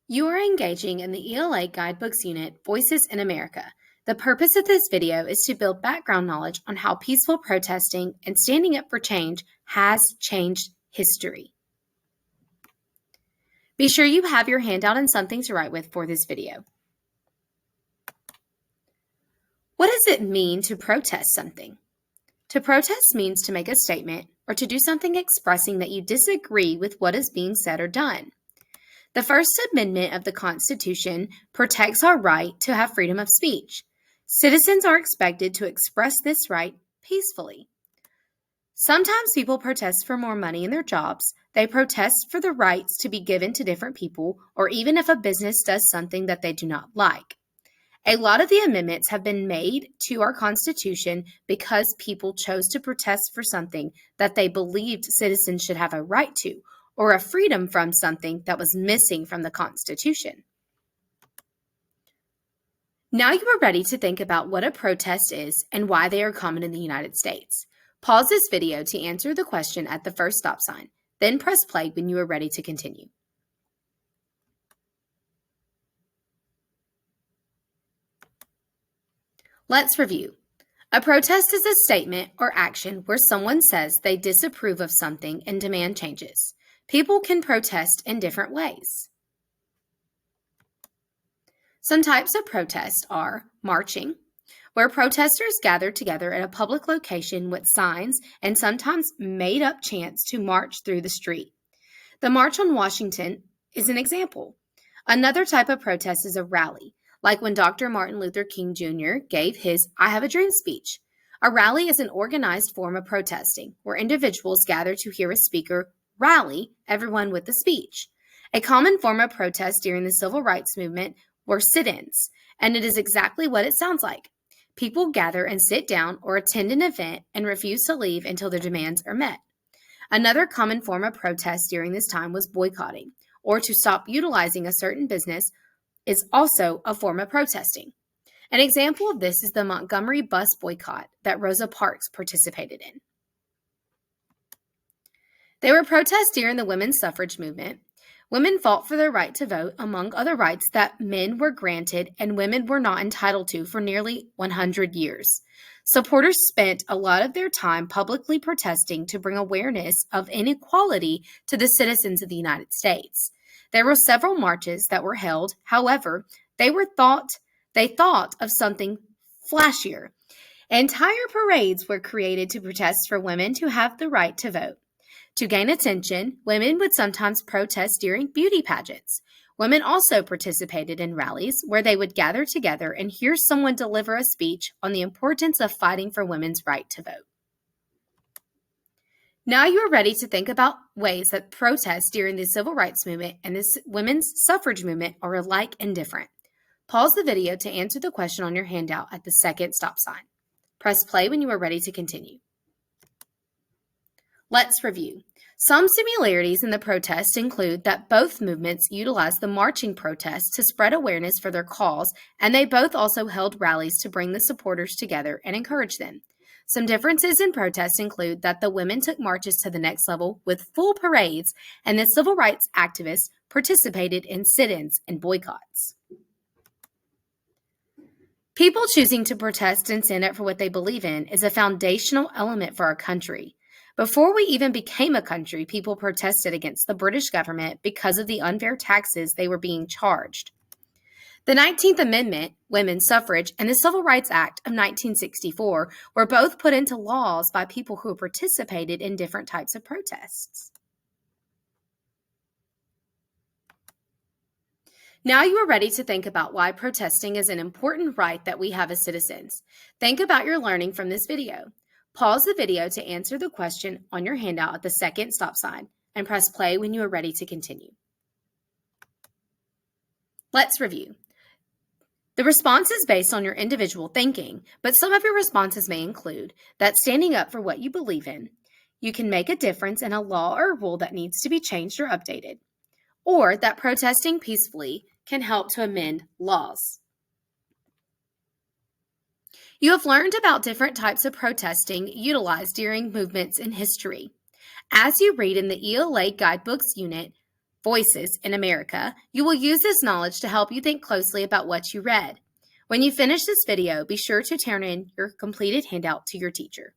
You are engaging in the ELA Guidebooks Unit, Voices in America. The purpose of this video is to build background knowledge on how peaceful protesting and standing up for change has changed history. Be sure you have your handout and something to write with for this video. What does it mean to protest something? To protest means to make a statement or to do something expressing that you disagree with what is being said or done. The First Amendment of the Constitution protects our right to have freedom of speech. Citizens are expected to express this right peacefully. Sometimes people protest for more money in their jobs. They protest for the rights to be given to different people, or even if a business does something that they do not like. A lot of the amendments have been made to our Constitution because people chose to protest for something that they believed citizens should have a right to, or a freedom from something that was missing from the Constitution. Now you are ready to think about what a protest is and why they are common in the United States. Pause this video to answer the question at the first stop sign, then press play when you are ready to continue. Let's review. A protest is a statement or action where someone says they disapprove of something and demand changes. People can protest in different ways. Some types of protest are marching, where protesters gather together at a public location with signs and sometimes made-up chants to march through the street. The March on Washington is an example. Another type of protest is a rally, like when Dr. Martin Luther King Jr. gave his I Have a Dream speech. A rally is an organized form of protesting, where individuals gather to hear a speaker rally everyone with the speech. A common form of protest during the Civil Rights Movement were sit-ins, and it is exactly what it sounds like. People gather and sit down or attend an event and refuse to leave until their demands are met. Another common form of protest during this time was boycotting, or to stop utilizing a certain business is also a form of protesting. An example of this is the Montgomery bus boycott that Rosa Parks participated in. There were protests during the women's suffrage movement. Women fought for their right to vote, among other rights that men were granted and women were not entitled to for nearly 100 years. Supporters spent a lot of their time publicly protesting to bring awareness of inequality to the citizens of the United States. There were several marches that were held. However, they thought of something flashier. Entire parades were created to protest for women to have the right to vote. To gain attention, women would sometimes protest during beauty pageants. Women also participated in rallies where they would gather together and hear someone deliver a speech on the importance of fighting for women's right to vote. Now you are ready to think about ways that protests during the Civil Rights Movement and the women's suffrage movement are alike and different. Pause the video to answer the question on your handout at the second stop sign. Press play when you are ready to continue. Let's review. Some similarities in the protests include that both movements utilized the marching protest to spread awareness for their cause, and they both also held rallies to bring the supporters together and encourage them. Some differences in protests include that the women took marches to the next level with full parades, and the civil rights activists participated in sit-ins and boycotts. People choosing to protest and stand up for what they believe in is a foundational element for our country. Before we even became a country, people protested against the British government because of the unfair taxes they were being charged. The 19th Amendment, women's suffrage, and the Civil Rights Act of 1964 were both put into laws by people who participated in different types of protests. Now you are ready to think about why protesting is an important right that we have as citizens. Think about your learning from this video. Pause the video to answer the question on your handout at the second stop sign and press play when you are ready to continue. Let's review. The response is based on your individual thinking, but some of your responses may include that standing up for what you believe in, you can make a difference in a law or rule that needs to be changed or updated, or that protesting peacefully can help to amend laws. You have learned about different types of protesting utilized during movements in history. As you read in the ELA Guidebooks Unit, voices in America, you will use this knowledge to help you think closely about what you read. When you finish this video, be sure to turn in your completed handout to your teacher.